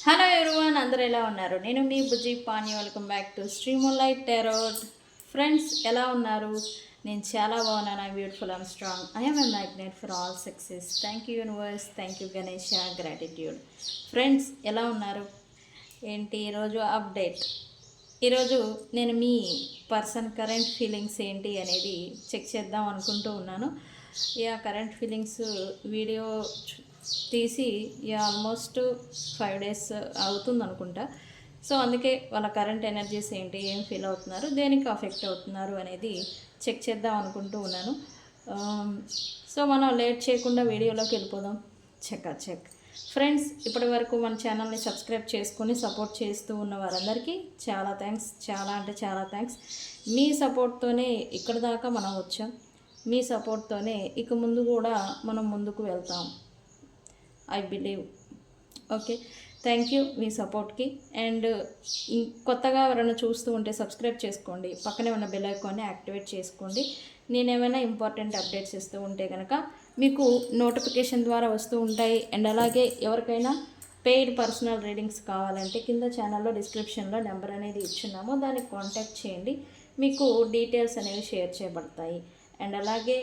Hello everyone, అందరూ ఎలా ఉన్నారు? నేను మీ Bujji Pani. Welcome back to శ్రీములైట్ టారోట్. ఫ్రెండ్స్, ఎలా ఉన్నారు? నేను చాలా బాగున్నాను. I beautiful and strong. I am a magnet for all success. Thank you universe, thank you Ganesha, gratitude. Friends, ఎలా ఉన్నారు? ఏంటి ఈరోజు అప్డేట్? ఈరోజు నేను మీ పర్సన్ కరెంట్ ఫీలింగ్స్ ఏంటి అనేది చెక్ చేద్దాం అనుకుంటూ ఉన్నాను. కరెంట్ ఫీలింగ్స్ వీడియో తీసి ఆల్మోస్ట్ 5 days అవుతుంది అనుకుంటా. సో అందుకే వాళ్ళ కరెంట్ ఎనర్జీస్ ఏంటి, ఏం ఫీల్ అవుతున్నారు, దేనికి అఫెక్ట్ అవుతున్నారు అనేది చెక్ చేద్దాం అనుకుంటూ ఉన్నాను. సో మనం లేట్ చేయకుండా వీడియోలోకి వెళ్ళిపోదాం. చెక్ ఫ్రెండ్స్, ఇప్పటి వరకు మన ఛానల్ని సబ్స్క్రైబ్ చేసుకొని సపోర్ట్ చేస్తూ ఉన్న వారందరికీ చాలా థ్యాంక్స్. చాలా అంటే చాలా థ్యాంక్స్. మీ సపోర్ట్తోనే ఇక్కడ దాకా మనం వచ్చాం. మీ సపోర్ట్తోనే ఇక ముందు కూడా మనం ముందుకు వెళ్తాం, I believe. Okay, thank you మీ సపోర్ట్కి. అండ్ కొత్తగా ఎవరైనా చూస్తూ ఉంటే సబ్స్క్రైబ్ చేసుకోండి, పక్కనే ఉన్న బెల్ ఐకాన్ని యాక్టివేట్ చేసుకోండి. నేనేమైనా ఇంపార్టెంట్ అప్డేట్స్ ఇస్తూ ఉంటే కనుక మీకు నోటిఫికేషన్ ద్వారా వస్తూ ఉంటాయి. అండ్ అలాగే ఎవరికైనా పెయిడ్ పర్సనల్ రీడింగ్స్ కావాలంటే కింద ఛానల్లో డిస్క్రిప్షన్లో నెంబర్ అనేది ఇచ్చున్నాము, దానికి కాంటాక్ట్ చేయండి. మీకు డీటెయిల్స్ అనేవి షేర్ చేయబడతాయి. అండ్ అలాగే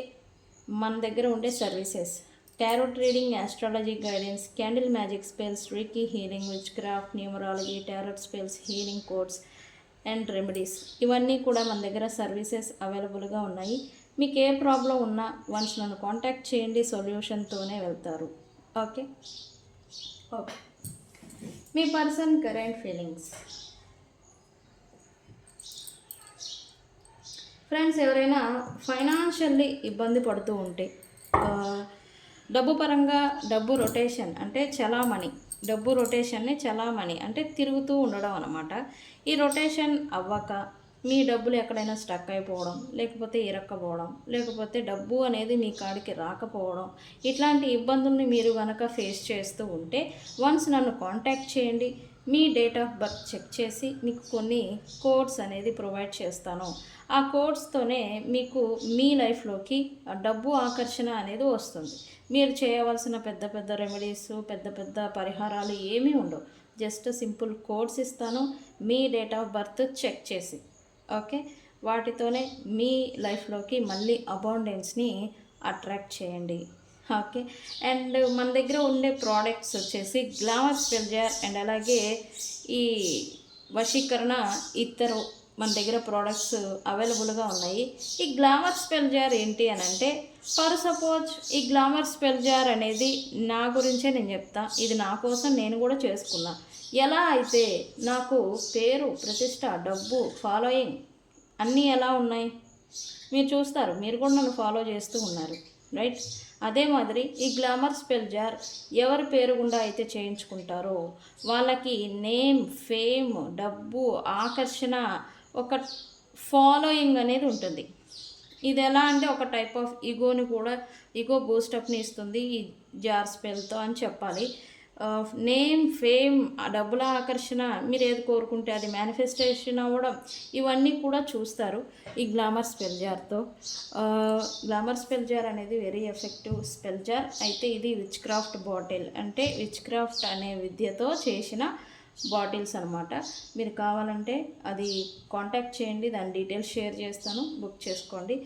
మన దగ్గర ఉండే services tarot reading, astrology guidance, candle magic spells, reiki healing, which craft, numerology, tarot spells, healing codes and remedies, ఇవన్నీ కూడా మన దగ్గర సర్వీసెస్ అవైలబుల్గా ఉన్నాయి. మీకు ఏ ప్రాబ్లం ఉన్నా వన్స్ నన్ను కాంటాక్ట్ చేయండి, సొల్యూషన్తోనే వెళ్తారు. ఓకే ఓకే మీ పర్సన్ కరెంట్ ఫీలింగ్స్. ఫ్రెండ్స్, ఎవరైనా ఫైనాన్షియల్లీ ఇబ్బంది పడుతూ ఉంటే, డబ్బు పరంగా డబ్బు రొటేషన్ అంటే చలామణి, డబ్బు రొటేషన్ని చలామణి అంటే తిరుగుతూ ఉండడం అన్నమాట. ఈ రొటేషన్ అవ్వక మీ డబ్బులు ఎక్కడైనా స్టక్ అయిపోవడం, లేకపోతే ఇరక్కపోవడం, లేకపోతే డబ్బు అనేది మీ కాడికి రాకపోవడం, ఇట్లాంటి ఇబ్బందుల్ని మీరు కనుక ఫేస్ చేస్తూ ఉంటే వన్స్ నన్ను కాంటాక్ట్ చేయండి. మీ డేట్ ఆఫ్ బర్త్ చెక్ చేసి మీకు కొన్ని కోడ్స్ అనేది ప్రొవైడ్ చేస్తాను. ఆ కోడ్స్తోనే మీకు మీ లైఫ్లోకి డబ్బు ఆకర్షణ అనేది వస్తుంది. మీరు చేయవలసిన పెద్ద పెద్ద రెమెడీస్, పెద్ద పెద్ద పరిహారాలు ఏమీ ఉండవు. జస్ట్ సింపుల్ కోడ్స్ ఇస్తాను, మీ డేట్ ఆఫ్ బర్త్ చెక్ చేసి. ఓకే, వాటితోనే మీ లైఫ్లోకి మళ్ళీ అబాండెన్స్ని అట్రాక్ట్ చేయండి. ఓకే, అండ్ మన దగ్గర ఉండే ప్రోడక్ట్స్ వచ్చేసి గ్లామర్ స్పెల్ జార్ అండ్ అలాగే ఈ వశీకరణ ఇద్దరు మన దగ్గర ప్రోడక్ట్స్ అవైలబుల్గా ఉన్నాయి. ఈ గ్లామర్ స్పెల్ జార్ ఏంటి అని అంటే, ఫర్ సపోజ్ ఈ గ్లామర్ స్పెల్ జార్ అనేది నా గురించే నేను చెప్తా. ఇది నా కోసం నేను కూడా చేసుకున్నా. ఎలా అయితే నాకు పేరు, ప్రతిష్ట, డబ్బు, ఫాలోయింగ్ అన్నీ ఎలా ఉన్నాయి మీరు చూస్తారు. మీరు కూడా నన్ను ఫాలో చేస్తూ ఉన్నారు, రైట్? అదే మాదిరి ఈ గ్లామర్ స్పెల్ జార్ ఎవరి పేరు గుండా అయితే చేయించుకుంటారో వాళ్ళకి నేమ్, ఫేమ్, డబ్బు, ఆకర్షణ, ఒక ఫాలోయింగ్ అనేది ఉంటుంది. ఇది ఎలా అంటే ఒక టైప్ ఆఫ్ ఈగోని కూడా, ఈగో బూస్టప్ని ఇస్తుంది ఈ జార్ స్పెల్తో అని చెప్పాలి. నేమ్, ఫేమ్, డబ్బుల ఆకర్షణ, మీరు ఏది కోరుకుంటే అది మేనిఫెస్టేషన్ అవ్వడం, ఇవన్నీ కూడా చూస్తారు ఈ గ్లామర్ స్పెల్ జార్తో. గ్లామర్ స్పెల్ జార్ అనేది వెరీ ఎఫెక్టివ్ స్పెల్ జార్. అయితే ఇది విచ్ క్రాఫ్ట్ బాటిల్, అంటే విచ్ క్రాఫ్ట్ అనే విద్యతో చేసిన బాటిల్స్ అనమాట. మీరు కావాలంటే అది కాంటాక్ట్ చేయండి, దాని డీటెయిల్స్ షేర్ చేస్తాను, బుక్ చేసుకోండి.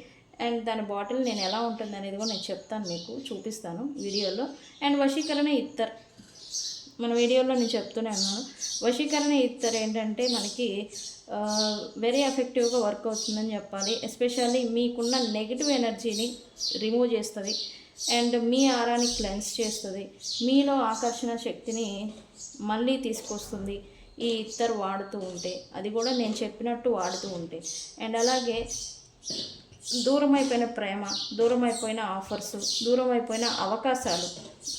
అండ్ దాని బాటిల్ నేను ఎలా ఉంటుంది అనేది కూడా నేను చెప్తాను, మీకు చూపిస్తాను వీడియోలో. అండ్ వశీకరణ ఇత్తర్ మన వీడియోలో నేను చెప్తూనే ఉన్నాను. వశీకరణ ఇత్తర్ ఏంటంటే మనకి వెరీ ఎఫెక్టివ్గా వర్క్ అవుతుందని చెప్పాలి. ఎస్పెషల్లీ మీకున్న నెగిటివ్ ఎనర్జీని రిమూవ్ చేస్తుంది అండ్ మీ ఆరాని క్లెన్స్ చేస్తుంది, మీలో ఆకర్షణ శక్తిని మళ్ళీ తీసుకొస్తుంది ఈ ఇత్తరు వాడుతూ ఉంటే. అది కూడా నేను చెప్పినట్టు వాడుతూ ఉంటే. అండ్ అలాగే దూరం అయిపోయిన ప్రేమ, దూరం అయిపోయిన ఆఫర్స్, దూరం అయిపోయిన అవకాశాలు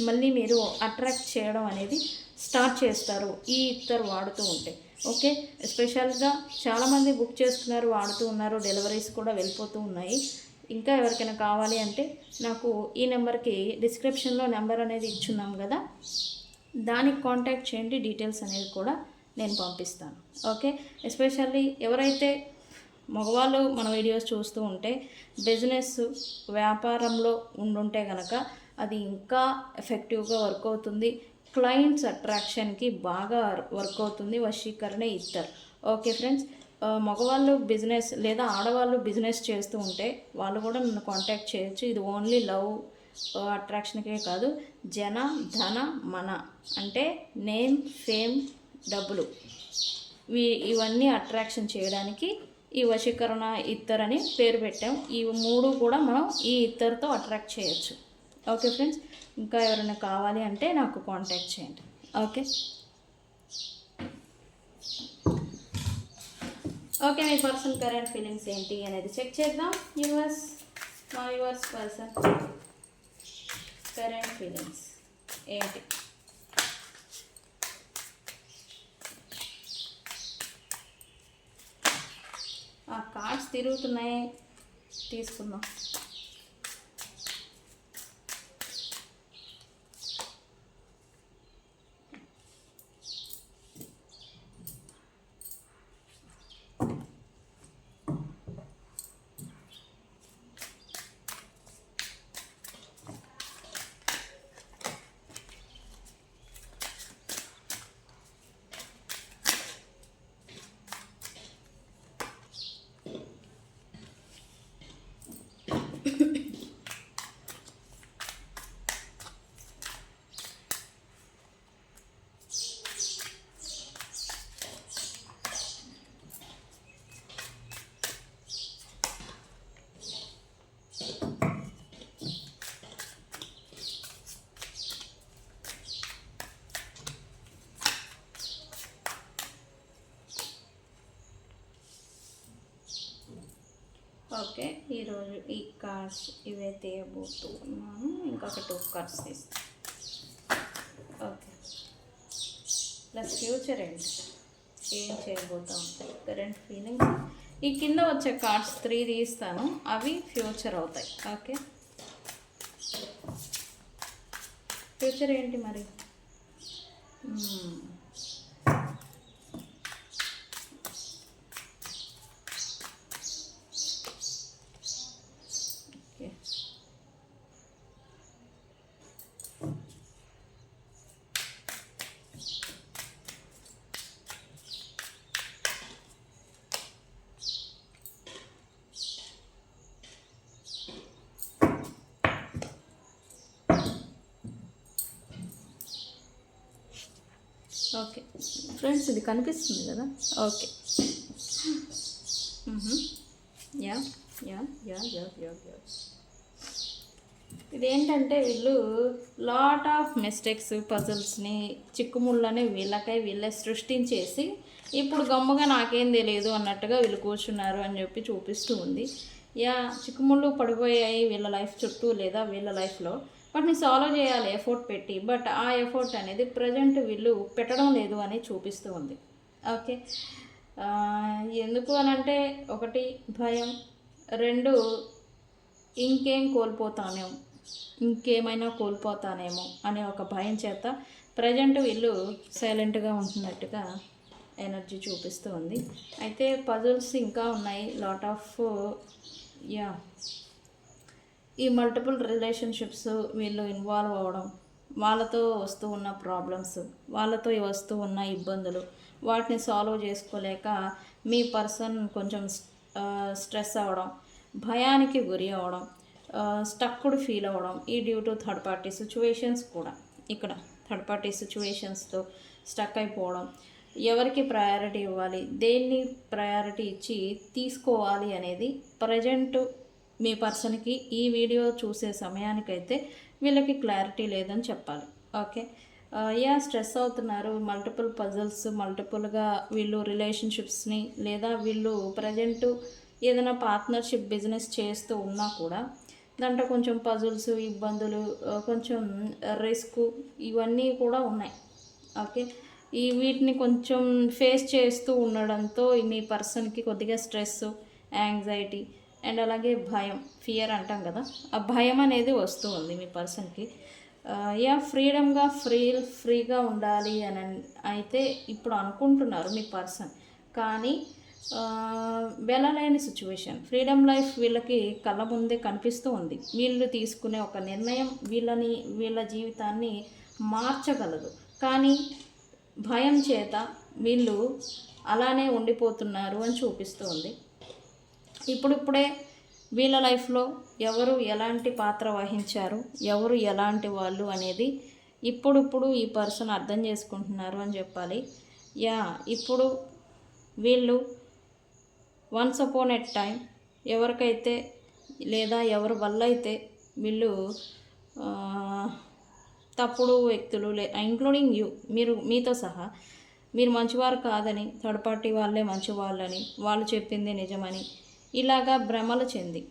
మళ్ళీ మీరు అట్రాక్ట్ చేయడం అనేది స్టార్ట్ చేస్తారు ఈ ఇత్తరు వాడుతూ ఉంటే. ఓకే, ఎస్పెషల్గా చాలామంది బుక్ చేసుకున్నారు, వాడుతూ ఉన్నారు, డెలివరీస్ కూడా వెళ్ళిపోతూ ఉన్నాయి. ఇంకా ఎవరికైనా కావాలి అంటే నాకు ఈ నెంబర్కి డిస్క్రిప్షన్లో నెంబర్ అనేది ఇచ్చున్నాం కదా, దానికి కాంటాక్ట్ చేయండి. డీటెయిల్స్ అనేది కూడా నేను పంపిస్తాను. ఓకే, ఎస్పెషల్లీ ఎవరైతే మగవాళ్ళు మన వీడియోస్ చూస్తూ ఉంటే బిజినెస్, వ్యాపారంలో ఉండుంటే కనుక అది ఇంకా ఎఫెక్టివ్గా వర్క్ అవుతుంది. క్లయింట్స్ అట్రాక్షన్కి బాగా వర్క్ అవుతుంది వశీకరణ ఇత్తర్. ఓకే ఫ్రెండ్స్, మగవాళ్ళు బిజినెస్ లేదా ఆడవాళ్ళు బిజినెస్ చేస్తూ ఉంటే వాళ్ళు కూడా నన్ను కాంటాక్ట్ చేయొచ్చు. ఇది ఓన్లీ లవ్ అట్రాక్షన్కే కాదు, జన ధన మన అంటే నేమ్ ఫేమ్ డబ్బులు ఇవన్నీ అట్రాక్షన్ చేయడానికి ఈ వశీకరణ ఇత్తర్ అని పేరు పెట్టాం. ఈ 3 కూడా మనం ఈ ఇత్తర్తో అట్రాక్ట్ చేయొచ్చు. ఓకే ఫ్రెండ్స్, ఇంకా ఎవరైనా కావాలి అంటే నాకు కాంటాక్ట్ చేయండి. ఓకే ఓకే, మీ పర్సన్ కరెంట్ ఫీలింగ్స్ ఏంటి అనేది చెక్ చేద్దాం. యువర్స్ పర్సన్ కరెంట్ ఫీలింగ్స్ ఏంటి? కార్డ్స్ తిరుగుతున్నాయి, తీసుకుందాం. ఓకే, ఈరోజు ఈ కార్డ్స్ ఇవే తీయబోతున్నాను. ఇంకొక 2 కార్డ్స్ తీస్తాను. ఓకే, ప్లస్ ఫ్యూచర్ ఏంటి, ఏం చేయబోతాం, కరెంట్ ఫీలింగ్స్. ఈ కింద వచ్చే కార్డ్స్ 3 తీస్తాను, అవి ఫ్యూచర్ అవుతాయి. ఓకే, ఫ్యూచర్ ఏంటి మరి? ఓకే ఫ్రెండ్స్, ఇది కనిపిస్తుంది కదా? Okay, yeah yeah yeah yeah yeah yeah ఇదేంటంటే వీళ్ళు లాట్ ఆఫ్ మిస్టేక్స్, పజిల్స్ని, చిక్కుముళ్ళని వీళ్ళే సృష్టించేసి ఇప్పుడు గమ్ముగా నాకేం తెలియదు అన్నట్టుగా వీళ్ళు కూర్చున్నారు అని చెప్పి చూపిస్తూ ఉంది. యా, చిక్కుముళ్ళు పడిపోయాయి వీళ్ళ లైఫ్ చుట్టూ లేదా వీళ్ళ లైఫ్లో, వాటిని సాల్వ్ చేయాలి ఎఫర్ట్ పెట్టి. బట్ ఆ ఎఫర్ట్ అనేది ప్రజెంట్ వీళ్ళు పెట్టడం లేదు అని చూపిస్తూ ఉంది. ఓకే, ఎందుకు అనంటే 1 భయం, 2 ఇంకేమైనా కోల్పోతానేమో అనే ఒక భయం చేత ప్రజెంట్ వీళ్ళు సైలెంట్గా ఉంటున్నట్టుగా ఎనర్జీ చూపిస్తూ ఉంది. అయితే పజిల్స్ ఇంకా ఉన్నాయి, లాట్ ఆఫ్ ఈ మల్టిపుల్ రిలేషన్షిప్స్ వీళ్ళు ఇన్వాల్వ్ అవ్వడం, వాళ్ళతో వస్తూ ఉన్న ప్రాబ్లమ్స్, వాళ్ళతో వస్తూ ఉన్న ఇబ్బందులు, వాటిని సాల్వ్ చేసుకోలేక మీ పర్సన్ కొంచెం స్ట్రెస్ అవ్వడం, భయానికి గురి అవ్వడం, స్టక్డ్ ఫీల్ అవ్వడం, ఈ due to third party situations కూడా. ఇక్కడ థర్డ్ పార్టీ సిచ్యువేషన్స్తో స్టక్ అయిపోవడం, ఎవరికి ప్రయారిటీ ఇవ్వాలి, దేన్ని ప్రయారిటీ ఇచ్చి తీసుకోవాలి అనేది ప్రజెంట్ మీ పర్సన్కి ఈ వీడియో చూసే సమయానికైతే వీళ్ళకి క్లారిటీ లేదని చెప్పాలి. ఓకే, స్ట్రెస్ అవుతున్నారు, మల్టిపుల్ పజిల్స్, మల్టిపుల్గా వీళ్ళు రిలేషన్షిప్స్ని లేదా వీళ్ళు ప్రజెంటు ఏదైనా పార్ట్నర్షిప్ బిజినెస్ చేస్తూ ఉన్నా కూడా దాంట్లో కొంచెం పజిల్స్, ఇబ్బందులు, కొంచెం రిస్క్ ఇవన్నీ కూడా ఉన్నాయి. ఓకే, వీటిని కొంచెం ఫేస్ చేస్తూ ఉండడంతో మీ పర్సన్కి కొద్దిగా స్ట్రెస్, యాంగ్జైటీ అండ్ అలాగే భయం, ఫియర్ అంటాం కదా, ఆ భయం అనేది వస్తూ ఉంది మీ పర్సన్కి. ఫ్రీగా ఉండాలి అని అయితే ఇప్పుడు అనుకుంటున్నారు మీ పర్సన్, కానీ వెళ్ళలేని సిచ్యువేషన్. ఫ్రీడమ్ లైఫ్ వీళ్ళకి కళ్ళ ముందే కనిపిస్తూ ఉంది. వీళ్ళు తీసుకునే ఒక నిర్ణయం వీళ్ళ జీవితాన్ని మార్చగలదు. కానీ భయం చేత వీళ్ళు అలానే ఉండిపోతున్నారు అని చూపిస్తుంది. ఇప్పుడిప్పుడే వీళ్ళ లైఫ్లో ఎవరు ఎలాంటి పాత్ర వహించారు, ఎవరు ఎలాంటి వాళ్ళు అనేది ఇప్పుడిప్పుడు ఈ పర్సన్ అర్థం చేసుకుంటున్నారు అని చెప్పాలి. ఇప్పుడు వీళ్ళు వన్స్ అపాన్ ఎట్ టైం ఎవరికైతే లేదా ఎవరి వల్ల అయితే వీళ్ళు తప్పుడు వ్యక్తులు ఇంక్లూడింగ్ మీతో సహా మీరు మంచివారు కాదని, థర్డ్ పార్టీ వాళ్ళే మంచి వాళ్ళని, వాళ్ళు చెప్పింది నిజమని ఇలాగా భ్రమలు చెంది,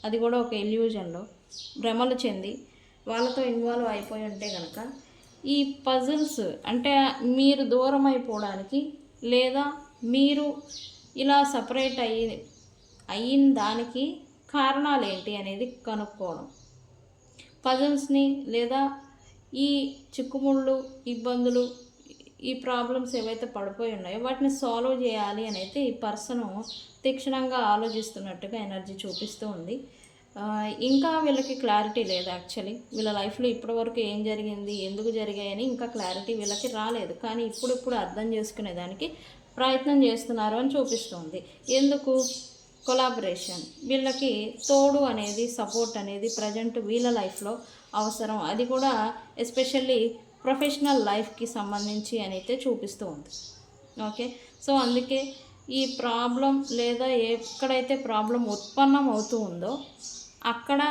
అది కూడా ఒక ఇల్యూజన్లో భ్రమలు చెంది వాళ్ళతో ఇన్వాల్వ్ అయిపోయి ఉంటే కనుక ఈ పజిల్స్ అంటే మీరు దూరం అయిపోవడానికి లేదా మీరు ఇలా సపరేట్ అయిన దానికి కారణాలు ఏంటి అనేది కనుక్కోవడం, పజిల్స్ని లేదా ఈ చిక్కుముళ్ళు ఇబ్బందులు ఈ ప్రాబ్లమ్స్ ఏవైతే పడిపోయి ఉన్నాయో వాటిని సాల్వ్ చేయాలి అని అయితే ఈ పర్సను తీక్షణంగా ఆలోచిస్తున్నట్టుగా ఎనర్జీ చూపిస్తూ ఉంది. ఇంకా వీళ్ళకి క్లారిటీ లేదు. యాక్చువల్లీ వీళ్ళ లైఫ్లో ఇప్పటివరకు ఏం జరిగింది, ఎందుకు జరిగాయని ఇంకా క్లారిటీ వీళ్ళకి రాలేదు. కానీ ఇప్పుడిప్పుడు అర్థం చేసుకునేదానికి ప్రయత్నం చేస్తున్నారు అని చూపిస్తుంది. ఎందుకు? కొలాబరేషన్, వీళ్ళకి తోడు అనేది, సపోర్ట్ అనేది ప్రజెంట్ వీళ్ళ లైఫ్లో అవసరం. అది కూడా ఎస్పెషల్లీ ప్రొఫెషనల్ లైఫ్కి సంబంధించి అని అయితే చూపిస్తూ ఉంది. ఓకే, సో అందుకే ఈ ప్రాబ్లం లేదా ఎక్కడైతే ప్రాబ్లం ఉత్పన్నం అవుతూ ఉందో అక్కడ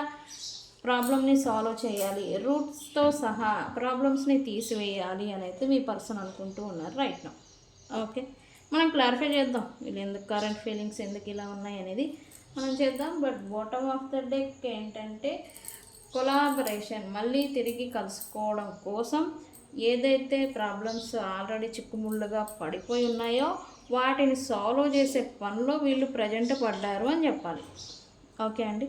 ప్రాబ్లమ్ని సాల్వ్ చేయాలి, రూట్స్తో సహా ప్రాబ్లమ్స్ని తీసివేయాలి అని అయితే మీ పర్సన్ అనుకుంటూ ఉన్నారు రైట్ నౌ. ఓకే, మనం క్లారిఫై చేద్దాం వీళ్ళు ఎందుకు కరెంట్ ఫీలింగ్స్ ఎందుకు ఇలా ఉన్నాయి అనేది మనం చేద్దాం. But bottom of the deck ఏంటంటే కొలాబరేషన్, మళ్ళీ తిరిగి కలుసుకోవడం కోసం ఏదైతే ప్రాబ్లమ్స్ ఆల్రెడీ చిక్కుముళ్ళుగా పడిపోయి ఉన్నాయో వాటిని సాల్వ్ చేసే పనిలో వీళ్ళు ప్రజెంట్ పడ్డారు అని చెప్పాలి. ఓకే అండి,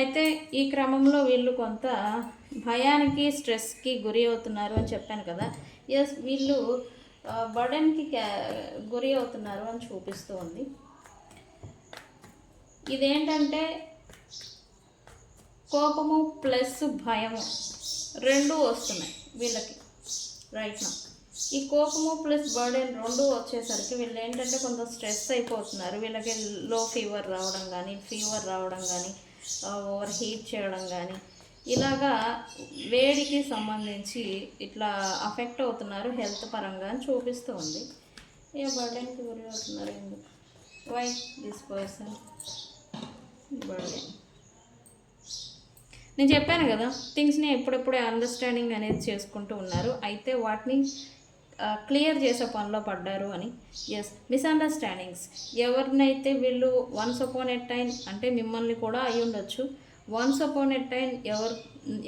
అయితే ఈ క్రమంలో వీళ్ళు కొంత భయానికి, స్ట్రెస్కి గురి అవుతున్నారు అని చెప్పాను కదా. ఎస్, వీళ్ళు బర్డెన్కి గురి అవుతున్నారు అని చూపిస్తూ ఉంది. ఇదేంటంటే కోపము ప్లస్ భయము రెండూ వస్తున్నాయి వీళ్ళకి రైట్ నా. ఈ కోపము ప్లస్ బర్డెన్ రెండు వచ్చేసరికి వీళ్ళు ఏంటంటే కొంత స్ట్రెస్ అయిపోతున్నారు. వీళ్ళకి లో ఫీవర్ రావడం కానీ, ఓవర్ హీట్ చేయడం కానీ, ఇలాగా వేడికి సంబంధించి ఇట్లా అఫెక్ట్ అవుతున్నారు హెల్త్ పరంగా అని చూపిస్తూ ఉంది. ఏ బర్డెన్కి గురి అవుతున్నారు ఎందుకు? Why this person burden? నేను చెప్పాను కదా, థింగ్స్ని ఎప్పుడెప్పుడే అండర్స్టాండింగ్ అనేది చేసుకుంటూ ఉన్నారు. అయితే వాటిని క్లియర్ చేసే పనిలో పడ్డారు అని. ఎస్, మిస్అండర్స్టాండింగ్స్, ఎవరినైతే వీళ్ళు వన్స్ అపాన్ ఎ టైం అంటే మిమ్మల్ని కూడా అయి ఉండొచ్చు, వన్స్ అపాన్ ఎ టైం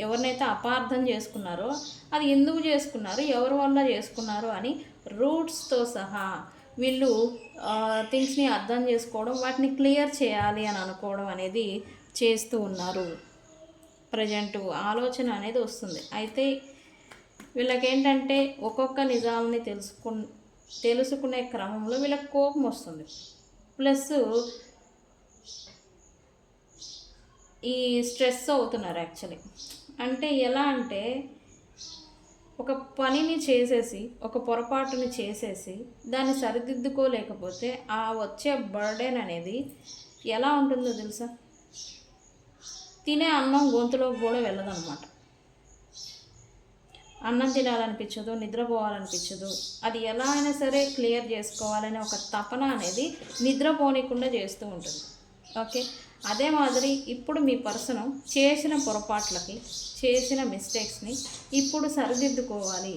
ఎవరినైతే అపార్థం చేసుకున్నారో అది ఎందుకు చేసుకున్నారు, ఎవరి వల్ల చేసుకున్నారు అని రూట్స్తో సహా వీళ్ళు థింగ్స్ని అర్థం చేసుకోవడం, వాటిని క్లియర్ చేయాలి అని అనుకోవడం అనేది చేస్తూ ఉన్నారు. ప్రజెంట్ ఆలోచన అనేది వస్తుంది. అయితే వీళ్ళకేంటంటే ఒక్కొక్క నిజాలని తెలుసుకునే క్రమంలో వీళ్ళకి కోపం వస్తుంది. ప్లస్ ఈ స్ట్రెస్ అవుతున్నారు యాక్చువల్లీ. అంటే ఎలా అంటే ఒక పనిని చేసేసి, ఒక పొరపాటుని చేసేసి దాన్ని సరిదిద్దుకోలేకపోతే ఆ వచ్చే బర్డెన్ అనేది ఎలా ఉంటుందో తెలుసా? తినే అన్నం గొంతులో కూడా వెళ్ళదన్నమాట. అన్నం తినాలనిపించదు, నిద్రపోవాలనిపించదు. అది ఎలా అయినా సరే క్లియర్ చేసుకోవాలనే ఒక తపన అనేది నిద్రపోనీకుండా చేస్తూ ఉంటుంది. ఓకే, అదే మాదిరి ఇప్పుడు మీ పర్సన్ చేసిన పొరపాట్లకి, చేసిన మిస్టేక్స్ని ఇప్పుడు సరిదిద్దుకోవాలి.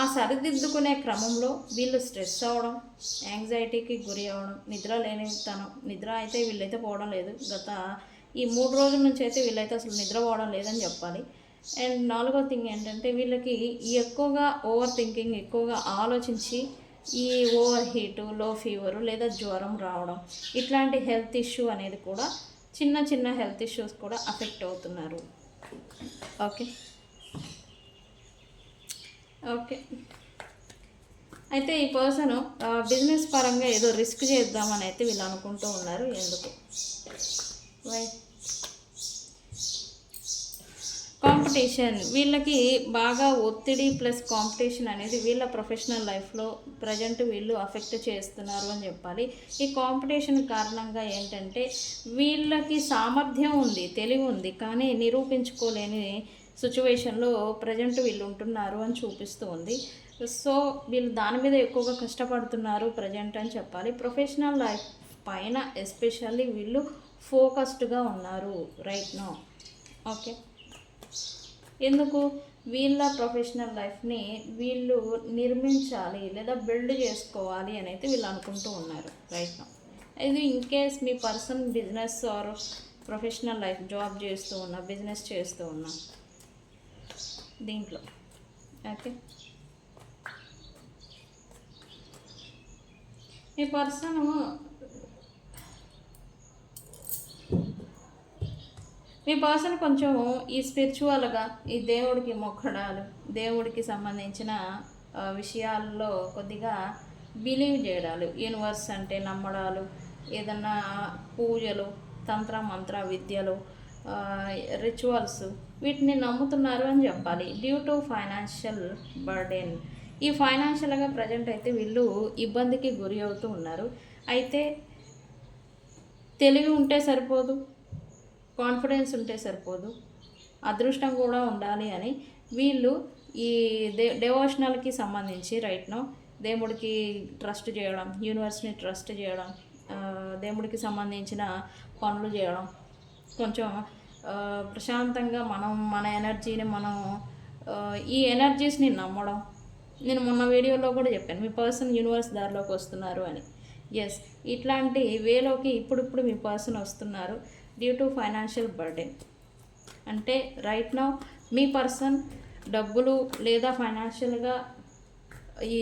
ఆ సరిదిద్దుకునే క్రమంలో వీళ్ళు స్ట్రెస్ అవ్వడం, యాంగ్జైటీకి గురి అవ్వడం, నిద్ర అయితే వీళ్ళైతే పోవడం లేదు. గత ఈ 3 రోజుల నుంచి అయితే వీళ్ళైతే అసలు నిద్రపోవడం లేదని చెప్పాలి. అండ్ 4వ థింగ్ ఏంటంటే వీళ్ళకి ఎక్కువగా ఓవర్ థింకింగ్, ఎక్కువగా ఆలోచించి ఈ ఓవర్ హీటు, లో ఫీవరు లేదా జ్వరం రావడం, ఇట్లాంటి హెల్త్ ఇష్యూ అనేది కూడా చిన్న హెల్త్ ఇష్యూస్ కూడా అఫెక్ట్ అవుతున్నారు. ఓకే, అయితే ఈ పర్సన్ బిజినెస్ పరంగా ఏదో రిస్క్ చేద్దామని అయితే వీళ్ళు అనుకుంటూ ఉన్నారు. ఎందుకు? వై? కాంపిటీషన్ వీళ్ళకి బాగా ఒత్తిడి ప్లస్ కాంపిటీషన్ అనేది వీళ్ళ ప్రొఫెషనల్ లైఫ్లో ప్రజెంట్ వీళ్ళు అఫెక్ట్ చేస్తున్నారు అని చెప్పాలి. ఈ కాంపిటీషన్ కారణంగా ఏంటంటే వీళ్ళకి సామర్థ్యం ఉంది, తెలివి ఉంది, కానీ నిరూపించుకోలేని సిచ్యువేషన్లో ప్రజెంట్ వీళ్ళు ఉంటున్నారు అని చూపిస్తూ ఉంది. సో వీళ్ళు దాని మీద ఎక్కువగా కష్టపడుతున్నారు ప్రజెంట్ అని చెప్పాలి. ప్రొఫెషనల్ లైఫ్ పైన ఎస్పెషల్లీ వీళ్ళు ఫోకస్డ్గా ఉన్నారు రైట్ నౌ. ఓకే, ఎందుకు వీళ్ళ ప్రొఫెషనల్ లైఫ్ని వీళ్ళు నిర్మించాలి లేదా బిల్డ్ చేసుకోవాలి అని అయితే వీళ్ళు అనుకుంటూ ఉన్నారు రైట్ నౌ. ఇది in case me person business are professional life job చేస్తూ ఉన్నా, బిజినెస్ చేస్తూ ఉన్నా దీంట్లో. ఓకే, మీ పర్సన్ కొంచెం ఈ స్పిరిచువల్గా ఈ దేవుడికి మొక్కడాలు, దేవుడికి సంబంధించిన విషయాల్లో కొద్దిగా బిలీవ్ చేయడాలు, యూనివర్స్ అంటే నమ్మడాలు, ఏదన్నా పూజలు, తంత్ర మంత్ర విద్యలు, రిచువల్స్ వీటిని నమ్ముతున్నారు అని చెప్పాలి. డ్యూ టు ఫైనాన్షియల్ బర్డెన్, ఈ ఫైనాన్షియల్గా ప్రజెంట్ అయితే వీళ్ళు ఇబ్బందికి గురి అవుతూ ఉన్నారు. అయితే తెలివి ఉంటే సరిపోదు, కాన్ఫిడెన్స్ ఉంటే సరిపోదు, అదృష్టం కూడా ఉండాలి అని వీళ్ళు ఈ డెవోషనల్కి సంబంధించి రైట్ నో దేవుడికి ట్రస్ట్ చేయడం, యూనివర్స్ని ట్రస్ట్ చేయడం, దేవుడికి సంబంధించిన పనులు చేయడం, కొంచెం ప్రశాంతంగా మన ఎనర్జీని ఈ ఎనర్జీస్ని నమ్మడం. నేను మొన్న వీడియోలో కూడా చెప్పాను మీ పర్సన్ యూనివర్స్ దారిలోకి వస్తున్నారు అని. ఎస్, ఇట్లాంటి వేలోకి ఇప్పుడు మీ పర్సన్ వస్తున్నారు డ్యూ టు ఫైనాన్షియల్ బర్డెన్. అంటే రైట్ నౌ మీ పర్సన్ డబ్బులు లేదా ఫైనాన్షియల్గా ఈ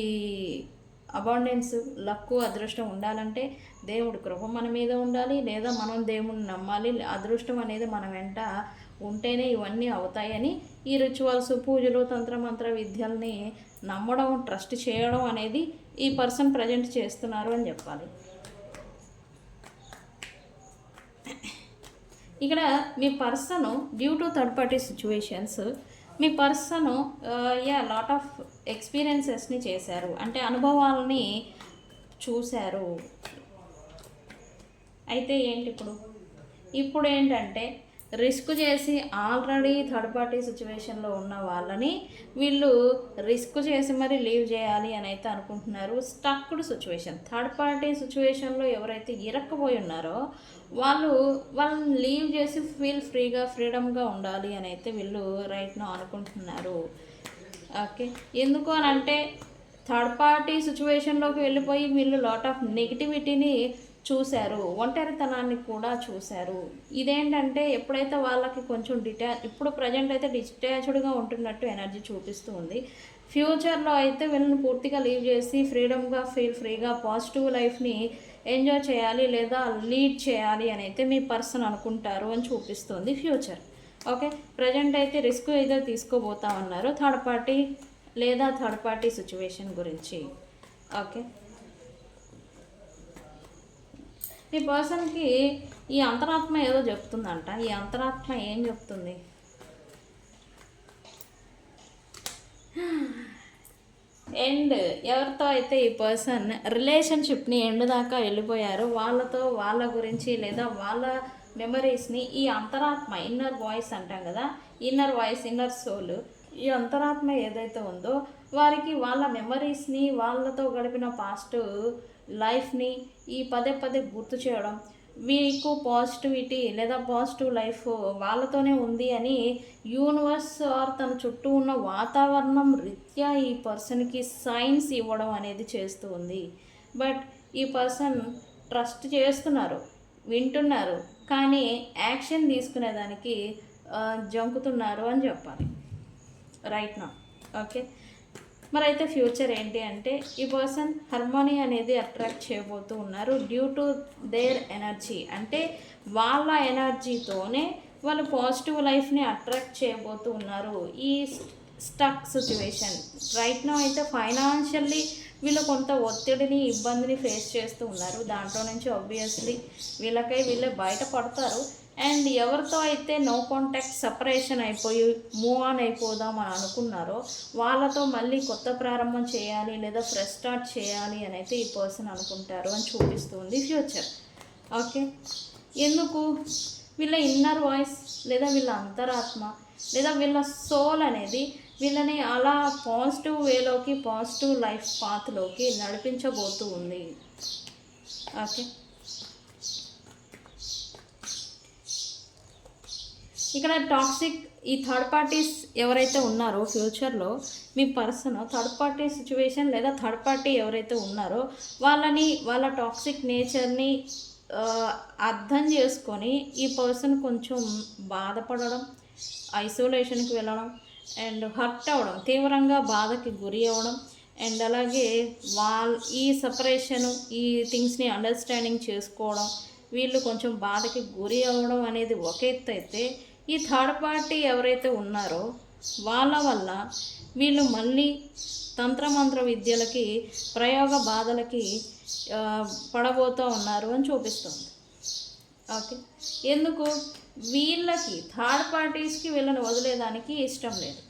అబాండెన్స్, లక్కు, అదృష్టం ఉండాలంటే దేవుడి కృప మన మీద ఉండాలి, లేదా మనం దేవుడిని నమ్మాలి. అదృష్టం అనేది మన వెంట ఉంటేనే ఇవన్నీ అవుతాయని ఈ రిచువల్స్, పూజలు, తంత్రమంత్ర విద్యల్ని నమ్మడం, ట్రస్ట్ చేయడం అనేది ఈ పర్సన్ ప్రజెంట్ చేస్తున్నారు అని చెప్పాలి. ఇక్కడ మీ person due to third party situations మీ పర్సను లాట్ ఆఫ్ ఎక్స్పీరియన్సెస్ని చేశారు, అంటే అనుభవాలని చూశారు. అయితే ఏంటి ఇప్పుడు ఏంటంటే రిస్క్ చేసి ఆల్రెడీ థర్డ్ పార్టీ సిచ్యువేషన్లో ఉన్న వాళ్ళని వీళ్ళు రిస్క్ చేసి మరి లీవ్ చేయాలి అని అయితే అనుకుంటున్నారు. స్టక్డ్ సిచ్యువేషన్, థర్డ్ పార్టీ సిచ్యువేషన్లో ఎవరైతే ఇరక్కపోయి ఉన్నారో వాళ్ళని లీవ్ చేసి ఫ్రీడమ్గా ఉండాలి అని అయితే వీళ్ళు రైట్ నో అనుకుంటున్నారు. ఓకే, ఎందుకు అని అంటే థర్డ్ పార్టీ సిచ్యువేషన్లోకి వెళ్ళిపోయి వీళ్ళు లాట్ ఆఫ్ నెగిటివిటీని చూశారు, ఒంటరితనాన్ని కూడా చూశారు. ఇదేంటంటే ఎప్పుడైతే వాళ్ళకి కొంచెం ఇప్పుడు ప్రజెంట్ అయితే డిటాచ్డ్గా ఉంటున్నట్టు ఎనర్జీ చూపిస్తూ ఉంది. ఫ్యూచర్లో అయితే వీళ్ళని పూర్తిగా లీవ్ చేసి ఫ్రీగా పాజిటివ్ లైఫ్ని ఎంజాయ్ చేయాలి లేదా లీడ్ చేయాలి అని అయితే మీ పర్సన్ అనుకుంటారు అని చూపిస్తుంది ఫ్యూచర్. ఓకే, ప్రజెంట్ అయితే రిస్క్ ఏదో తీసుకోబోతా ఉన్నారు థర్డ్ పార్టీ సిచ్యువేషన్ గురించి. ఓకే, ఈ పర్సన్కి ఈ అంతరాత్మ ఏదో చెప్తుందంట. ఈ అంతరాత్మ ఏం చెప్తుంది? ఎండ్, ఎవరితో అయితే ఈ పర్సన్ రిలేషన్షిప్ని ఎండ్ దాకా వెళ్ళిపోయారో వాళ్ళ గురించి లేదా వాళ్ళ మెమరీస్ని ఈ అంతరాత్మ, ఇన్నర్ వాయిస్ అంటాం కదా, ఇన్నర్ వాయిస్, ఇన్నర్ సోల్, ఈ అంతరాత్మ ఏదైతే ఉందో వారికి వాళ్ళ మెమరీస్ని, వాళ్ళతో గడిపిన పాస్ట్ లైఫ్ని ఈ పదే గుర్తు చేయడం, మీకు పాజిటివిటీ లేదా పాజిటివ్ లైఫ్ వాళ్ళతోనే ఉంది అని యూనివర్స్ ఆర్ తన చుట్టూ ఉన్న వాతావరణం రీత్యా ఈ పర్సన్కి సైన్స్ ఇవ్వడం అనేది చేస్తూ ఉంది. బట్ ఈ పర్సన్ ట్రస్ట్ చేస్తున్నారు, వింటున్నారు, కానీ యాక్షన్ తీసుకునేదానికి జంకుతున్నారు అని చెప్పాలి రైట్ నా. ఓకే, మరి అయితే ఫ్యూచర్ ఏంటి అంటే ఈ పర్సన్ హార్మోనీ అనేది అట్రాక్ట్ చేయబోతూ ఉన్నారు డ్యూ టు దేర్ ఎనర్జీ. అంటే వాళ్ళ ఎనర్జీతోనే వాళ్ళు పాజిటివ్ లైఫ్ని అట్రాక్ట్ చేయబోతూ ఉన్నారు. ఈ స్టక్ సిచ్యువేషన్ రైట్ నో అయితే ఫైనాన్షియల్లీ వీళ్ళు కొంత ఒత్తిడిని, ఇబ్బందిని ఫేస్ చేస్తూ ఉన్నారు. దాంట్లో నుంచి ఆబ్వియస్లీ వీళ్ళే బయటపడతారు. అండ్ ఎవరితో అయితే నో కాంటాక్ట్ సపరేషన్ అయిపోయి మూవ్ ఆన్ అయిపోదాం అని అనుకున్నారో వాళ్ళతో మళ్ళీ కొత్త ప్రారంభం చేయాలి లేదా ఫ్రెష్ స్టార్ట్ చేయాలి అని అయితే ఈ పర్సన్ అనుకుంటారు అని చూపిస్తుంది ఫ్యూచర్. ఓకే, ఎందుకు? వీళ్ళ ఇన్నర్ వాయిస్ లేదా వీళ్ళ అంతరాత్మ లేదా వీళ్ళ సోల్ అనేది వీళ్ళని అలా పాజిటివ్ వేలోకి, పాజిటివ్ లైఫ్ పాత్లోకి నడిపించబోతూ ఉంది. ఓకే, ఇక్కడ టాక్సిక్ ఈ థర్డ్ పార్టీస్ ఎవరైతే ఉన్నారో ఫ్యూచర్లో మీ పర్సన్ థర్డ్ పార్టీ సిచ్యువేషన్ లేదా థర్డ్ పార్టీ ఎవరైతే ఉన్నారో వాళ్ళ టాక్సిక్ నేచర్ని అర్థం చేసుకొని ఈ పర్సన్ కొంచెం బాధపడడం, ఐసోలేషన్కి వెళ్ళడం అండ్ హర్ట్ అవ్వడం, తీవ్రంగా బాధకి గురి అవ్వడం అండ్ అలాగే ఈ సపరేషను ఈ థింగ్స్ని అండర్స్టాండింగ్ చేసుకోవడం, వీళ్ళు కొంచెం బాధకి గురి అవ్వడం అనేది ఒక ఎత్తు అయితే, ఈ థర్డ్ పార్టీ ఎవరైతే ఉన్నారో వాళ్ళ వల్ల వీళ్ళు మళ్ళీ తంత్రమంత్ర విద్యలకి, ప్రయోగ బాధలకి పడబోతూ ఉన్నారు అని చూపిస్తుంది. ఓకే, ఎందుకు? వీళ్ళకి థర్డ్ పార్టీస్కి వీళ్ళని వదిలేదానికి ఇష్టం లేదు.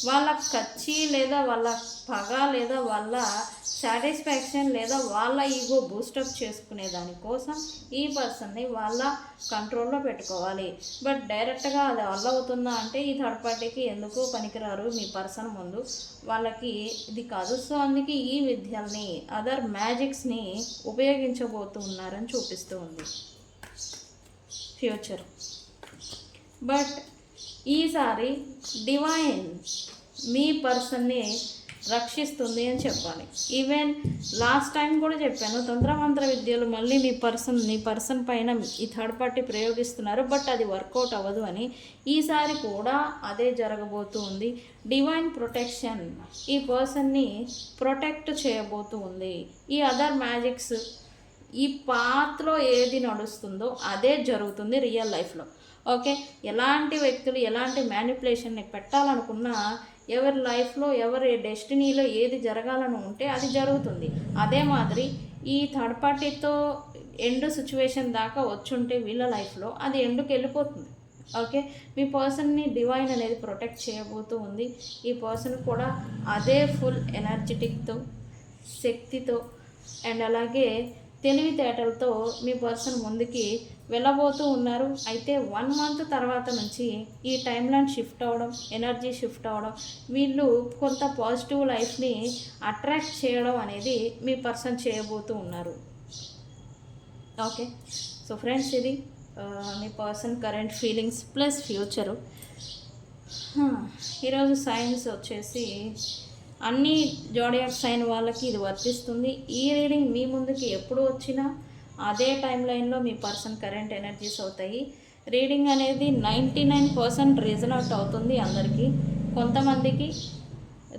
వాళ్ళ కచ్చి లేదా వాళ్ళ పగ లేదా వాళ్ళ సాటిస్ఫాక్షన్ లేదా వాళ్ళ ఈగో బూస్టప్ చేసుకునే దానికోసం ఈ పర్సన్ని వాళ్ళ కంట్రోల్లో పెట్టుకోవాలి. బట్ డైరెక్ట్గా అది వల్ల అవుతుందా అంటే ఈ థర్డ్ పార్టీకి ఎందుకు పనికిరారు మీ పర్సన్ ముందు, వాళ్ళకి ఇది కాదు. సో అందుకే ఈ విద్యల్ని, అదర్ మ్యాజిక్స్ని ఉపయోగించబోతూ ఉన్నారని చూపిస్తూ ఉంది ఫ్యూచర్. బట్ ఈసారి డివైన్ మీ పర్సన్ని రక్షిస్తుంది అని చెప్పాలి. ఈవెన్ లాస్ట్ టైం కూడా చెప్పాను, తంత్రమంత్ర విద్యలు మళ్ళీ మీ పర్సన్ పైన ఈ థర్డ్ పార్టీ ప్రయోగిస్తున్నారు, బట్ అది వర్కౌట్ అవ్వదు అని. ఈసారి కూడా అదే జరగబోతూ ఉంది. డివైన్ ప్రొటెక్షన్ ఈ పర్సన్ని ప్రొటెక్ట్ చేయబోతూ ఉంది. ఈ అదర్ మ్యాజిక్స్, ఈ పాత్రలో ఏది నడుస్తుందో అదే జరుగుతుంది రియల్ లైఫ్లో. ఓకే, ఎలాంటి వ్యక్తులు ఎలాంటి మ్యానిపులేషన్ని పెట్టాలనుకున్నా, ఎవరి లైఫ్లో ఎవరి డెస్టినీలో ఏది జరగాలని ఉంటే అది జరుగుతుంది. అదే మాదిరి ఈ థర్డ్ పార్టీతో ఎండ్ సిచ్యువేషన్ దాకా వచ్చుంటే వీళ్ళ లైఫ్లో అది ఎండుకు వెళ్ళిపోతుంది. ఓకే, మీ పర్సన్ని డివైన్ అనేది ప్రొటెక్ట్ చేయబోతూ ఉంది. ఈ పర్సన్ కూడా అదే ఫుల్ ఎనర్జెటిక్తో, శక్తితో అండ్ అలాగే తెలివితేటలతో మీ పర్సన్ ముందుకి వెళ్ళబోతూ ఉన్నారు. అయితే 1 month తర్వాత నుంచి ఈ టైమ్లైన్ షిఫ్ట్ అవ్వడం, ఎనర్జీ షిఫ్ట్ అవ్వడం, వీళ్ళు కొంత పాజిటివ్ లైఫ్ని అట్రాక్ట్ చేయడం అనేది మీ పర్సన్ చేయబోతూ ఉన్నారు. ఓకే, సో ఫ్రెండ్స్, ఇది మీ person current feelings plus future. ఈరోజు సైన్స్ వచ్చేసి అన్ని జోడియాక్ సైన్ వాళ్ళకి ఇది వర్తిస్తుంది. ఈ రీడింగ్ మీ ముందుకి ఎప్పుడు వచ్చినా అదే టైం లైన్లో మీ పర్సన్ కరెంట్ ఎనర్జీస్ అవుతాయి. రీడింగ్ అనేది 99% రీజనౌట్ అవుతుంది అందరికీ. కొంతమందికి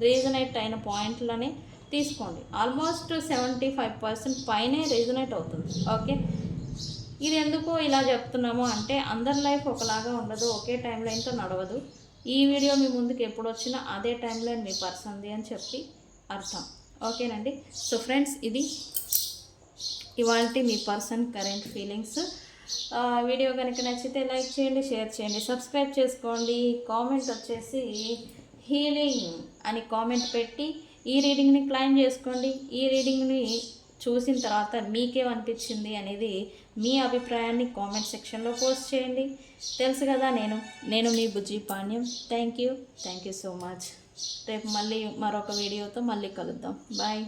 రీజనేట్ అయిన పాయింట్లనే తీసుకోండి. ఆల్మోస్ట్ 75% పైనే రీజనేట్ అవుతుంది. ఓకే, ఇది ఎందుకు ఇలా చెప్తున్నాము అంటే అందరి లైఫ్ ఒకలాగా ఉండదు, ఒకే టైం లైన్తో నడవదు. ఈ వీడియో మీ ముందుకు ఎప్పుడు వచ్చినా అదే టైం లైన్ మీ పర్సన్ది అని చెప్పి అర్థం. ఓకేనండి, సో ఫ్రెండ్స్, ఇది ఇవాల్టి మీ పర్సన్ కరెంట్ ఫీలింగ్స్. వీడియో కనుక నచ్చితే లైక్ చేయండి, షేర్ చేయండి, సబ్స్క్రైబ్ చేసుకోండి. కామెంట్ వచ్చేసి హీలింగ్ అని కామెంట్ పెట్టి ఈ రీడింగ్ని క్లైమ్ చేసుకోండి. ఈ రీడింగ్ని చూసిన తర్వాత మీకేమనిపించింది అనేది మీ అభిప్రాయాన్ని కామెంట్ సెక్షన్లో పోస్ట్ చేయండి. తెలుసు కదా, నేను మీ Bujji Panyam. Thank you so much. రేపు మళ్ళీ మరొక వీడియోతో మళ్ళీ కలుద్దాం. బాయ్.